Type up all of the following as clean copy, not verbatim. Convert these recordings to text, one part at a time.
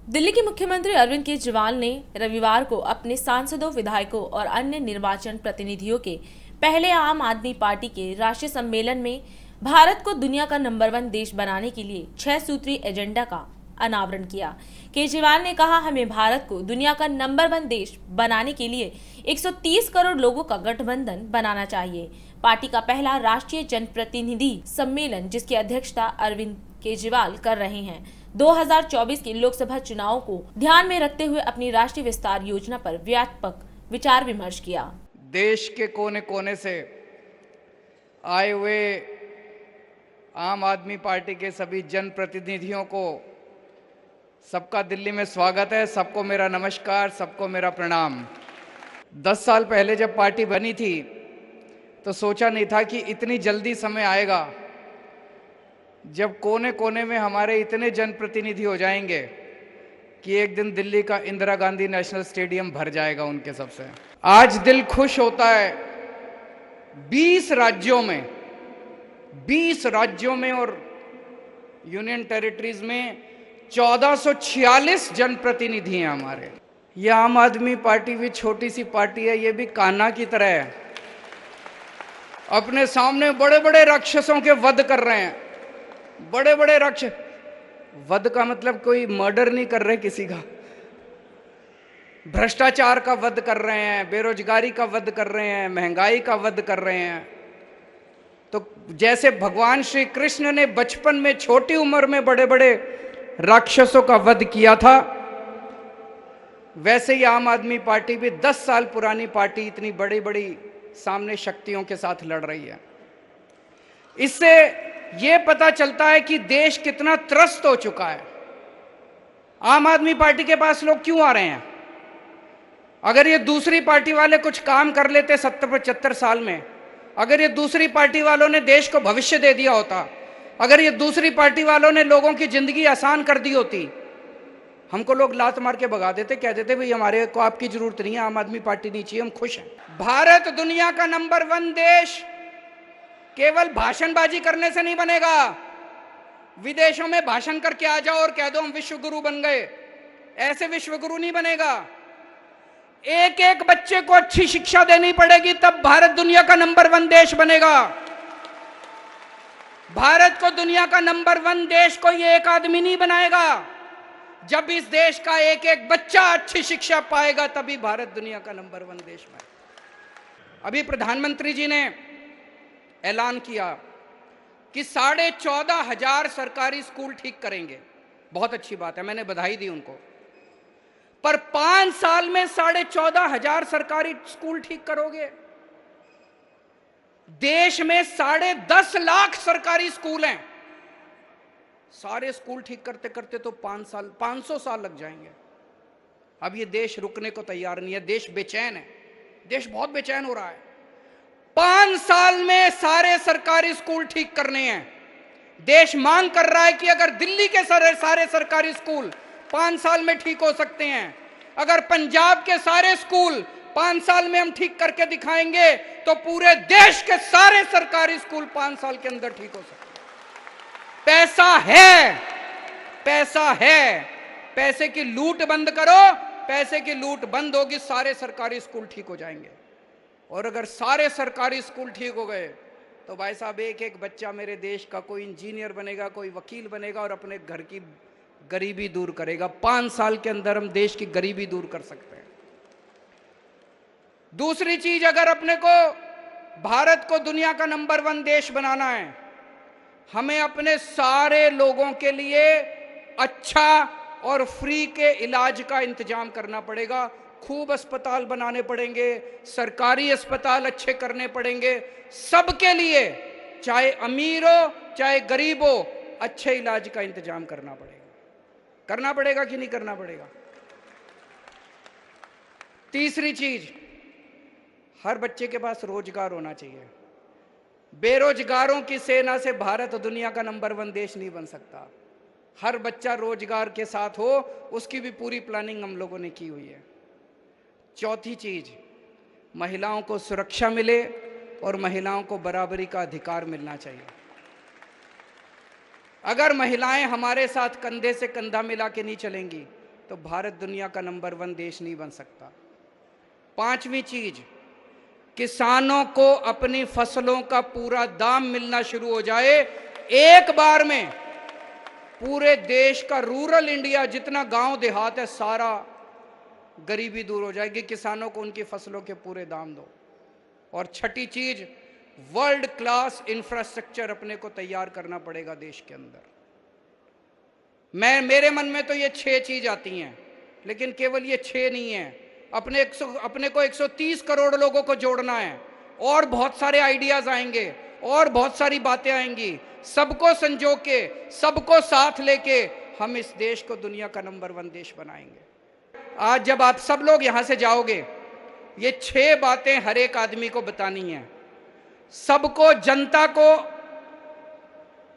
दिल्ली के मुख्यमंत्री अरविंद केजरीवाल ने रविवार को अपने सांसदों, विधायकों और अन्य निर्वाचन प्रतिनिधियों के पहले आम आदमी पार्टी के राष्ट्रीय सम्मेलन में भारत को दुनिया का नंबर 1 देश बनाने के लिए 6 सूत्रीय एजेंडा का अनावरण किया। केजरीवाल ने कहा, हमें भारत को दुनिया का नंबर 1 देश बनाने के लिए 130 करोड़ लोगों का गठबंधन बनाना चाहिए। पार्टी का पहला राष्ट्रीय जनप्रतिनिधि सम्मेलन, जिसकी अध्यक्षता अरविंद केजरीवाल कर रहे हैं, 2024 के लोकसभा चुनाव को ध्यान में रखते हुए अपनी राष्ट्रीय विस्तार योजना पर व्यापक विचार विमर्श किया। देश के कोने कोने से आए हुए आम आदमी पार्टी के सभी जनप्रतिनिधियों को सबका दिल्ली में स्वागत है। सबको मेरा नमस्कार, सबको मेरा प्रणाम। 10 साल पहले जब पार्टी बनी थी तो सोचा नहीं था कि इतनी जल्दी समय आएगा जब कोने कोने में हमारे इतने जनप्रतिनिधि हो जाएंगे कि एक दिन दिल्ली का इंदिरा गांधी नेशनल स्टेडियम भर जाएगा उनके सबसे। आज दिल खुश होता है 20 राज्यों में और यूनियन टेरिटरीज में 1446 जनप्रतिनिधि हैं हमारे। ये आम आदमी पार्टी भी छोटी सी पार्टी है, ये भी कान्हा की तरह है। अपने सामने बड़े बड़े राक्षसों के वध कर रहे हैं। बड़े बड़े राक्षस, वध का मतलब कोई मर्डर नहीं कर रहे किसी का, भ्रष्टाचार का वध कर रहे हैं, बेरोजगारी का वध कर रहे हैं, महंगाई का वध कर रहे हैं। तो जैसे भगवान श्री कृष्ण ने बचपन में छोटी उम्र में बड़े बड़े राक्षसों का वध किया था, वैसे ही आम आदमी पार्टी भी 10 साल पुरानी पार्टी इतनी बड़ी बड़ी सामने शक्तियों के साथ लड़ रही है। इससे यह पता चलता है कि देश कितना त्रस्त हो चुका है। आम आदमी पार्टी के पास लोग क्यों आ रहे हैं? अगर ये दूसरी पार्टी वाले कुछ काम कर लेते 70-75 साल में, अगर ये दूसरी पार्टी वालों ने देश को भविष्य दे दिया होता, अगर ये दूसरी पार्टी वालों ने लोगों की जिंदगी आसान कर दी होती, हमको लोग लात मार के भगा देते, कह देते भाई हमारे को आपकी जरूरत नहीं है, आम आदमी पार्टी नहीं चाहिए, हम खुश हैं। भारत दुनिया का नंबर 1 देश केवल भाषणबाजी करने से नहीं बनेगा। विदेशों में भाषण करके आ जाओ और कह दो हम विश्व गुरु बन गए, ऐसे विश्व गुरु नहीं बनेगा। एक एक बच्चे को अच्छी शिक्षा देनी पड़ेगी, तब भारत दुनिया का नंबर 1 देश बनेगा। भारत को दुनिया का नंबर 1 देश कोई एक आदमी नहीं बनाएगा। जब इस देश का एक एक बच्चा अच्छी शिक्षा पाएगा तभी भारत दुनिया का नंबर 1 देश बनेगा। अभी प्रधानमंत्री जी ने ऐलान किया कि 14,500 सरकारी स्कूल ठीक करेंगे। बहुत अच्छी बात है, मैंने बधाई दी उनको। पर 5 साल में 14,500 सरकारी स्कूल ठीक करोगे? देश में 10.5 लाख सरकारी स्कूल हैं। सारे स्कूल ठीक करते करते तो 500 साल लग जाएंगे। अब ये देश रुकने को तैयार नहीं है, देश बेचैन है, देश बहुत बेचैन हो रहा है। 5 साल में सारे सरकारी स्कूल ठीक करने हैं। देश मांग कर रहा है कि अगर दिल्ली के सारे सरकारी स्कूल 5 साल में ठीक हो सकते हैं, अगर पंजाब के सारे स्कूल 5 साल में हम ठीक करके दिखाएंगे, तो पूरे देश के सारे सरकारी स्कूल 5 साल के अंदर ठीक हो सकते हैं। पैसा है, पैसा है, पैसे की लूट बंद करो, पैसे की लूट बंद होगी, सारे सरकारी स्कूल ठीक हो जाएंगे। और अगर सारे सरकारी स्कूल ठीक हो गए तो भाई साहब एक एक बच्चा मेरे देश का कोई इंजीनियर बनेगा, कोई वकील बनेगा और अपने घर की गरीबी दूर करेगा। 5 साल के अंदर हम देश की गरीबी दूर कर सकते हैं। दूसरी चीज, अगर अपने को भारत को दुनिया का नंबर 1 देश बनाना है, हमें अपने सारे लोगों के लिए अच्छा और फ्री के इलाज का इंतजाम करना पड़ेगा। खूब अस्पताल बनाने पड़ेंगे, सरकारी अस्पताल अच्छे करने पड़ेंगे, सबके लिए, चाहे अमीर हो चाहे गरीब हो, अच्छे इलाज का इंतजाम करना पड़ेगा। करना पड़ेगा कि नहीं करना पड़ेगा? तीसरी चीज, हर बच्चे के पास रोजगार होना चाहिए। बेरोजगारों की सेना से भारत दुनिया का नंबर 1 देश नहीं बन सकता। हर बच्चा रोजगार के साथ हो, उसकी भी पूरी प्लानिंग हम लोगों ने की हुई है। चौथी चीज, महिलाओं को सुरक्षा मिले और महिलाओं को बराबरी का अधिकार मिलना चाहिए। अगर महिलाएं हमारे साथ कंधे से कंधा मिला के नहीं चलेंगी, तो भारत दुनिया का नंबर 1 देश नहीं बन सकता। 5वीं चीज, किसानों को अपनी फसलों का पूरा दाम मिलना शुरू हो जाए। एक बार में पूरे देश का रूरल इंडिया, जितना गांव देहात है, सारा गरीबी दूर हो जाएगी। किसानों को उनकी फसलों के पूरे दाम दो। और छठी चीज, वर्ल्ड क्लास इंफ्रास्ट्रक्चर अपने को तैयार करना पड़ेगा देश के अंदर। मेरे मन में तो ये 6 चीज आती हैं, लेकिन केवल ये 6 नहीं है। अपने को 130 करोड़ लोगों को जोड़ना है, और बहुत सारे आइडियाज आएंगे और बहुत सारी बातें आएंगी। सबको संजो के, सबको साथ लेके हम इस देश को दुनिया का नंबर 1 देश बनाएंगे। आज जब आप सब लोग यहां से जाओगे, ये 6 बातें हर एक आदमी को बतानी है। सबको, जनता को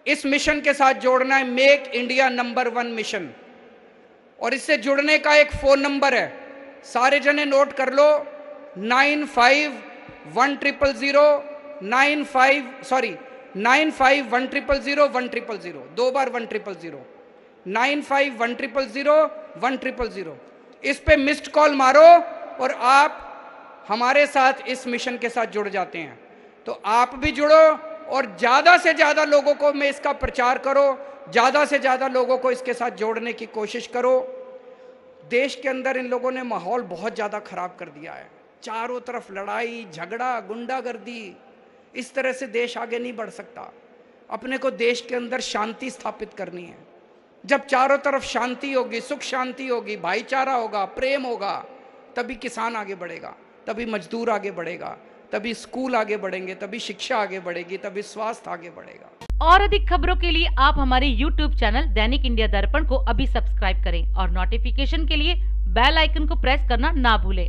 इस मिशन के साथ जोड़ना है, मेक इंडिया नंबर 1 मिशन। और इससे जुड़ने का एक फोन नंबर है, सारे जने नोट कर लो, 951000, 2 बार 1000, 951000, इस पे मिस्ड कॉल मारो और आप हमारे साथ इस मिशन के साथ जुड़ जाते हैं। तो आप भी जुड़ो और ज्यादा से ज्यादा लोगों को में इसका प्रचार करो, ज्यादा से ज्यादा लोगों को इसके साथ जोड़ने की कोशिश करो। देश के अंदर इन लोगों ने माहौल बहुत ज्यादा खराब कर दिया है। चारों तरफ लड़ाई झगड़ा, गुंडागर्दी, इस तरह से देश आगे नहीं बढ़ सकता। अपने को देश के अंदर शांति स्थापित करनी है। जब चारों तरफ शांति होगी, सुख शांति होगी, भाईचारा होगा, प्रेम होगा, तभी किसान आगे बढ़ेगा, तभी मजदूर आगे बढ़ेगा, तभी स्कूल आगे बढ़ेंगे, तभी शिक्षा आगे बढ़ेगी, तभी स्वास्थ्य आगे बढ़ेगा। और अधिक खबरों के लिए आप हमारे YouTube चैनल दैनिक इंडिया दर्पण को अभी सब्सक्राइब करें और नोटिफिकेशन के लिए बेल आइकन को प्रेस करना ना भूलें।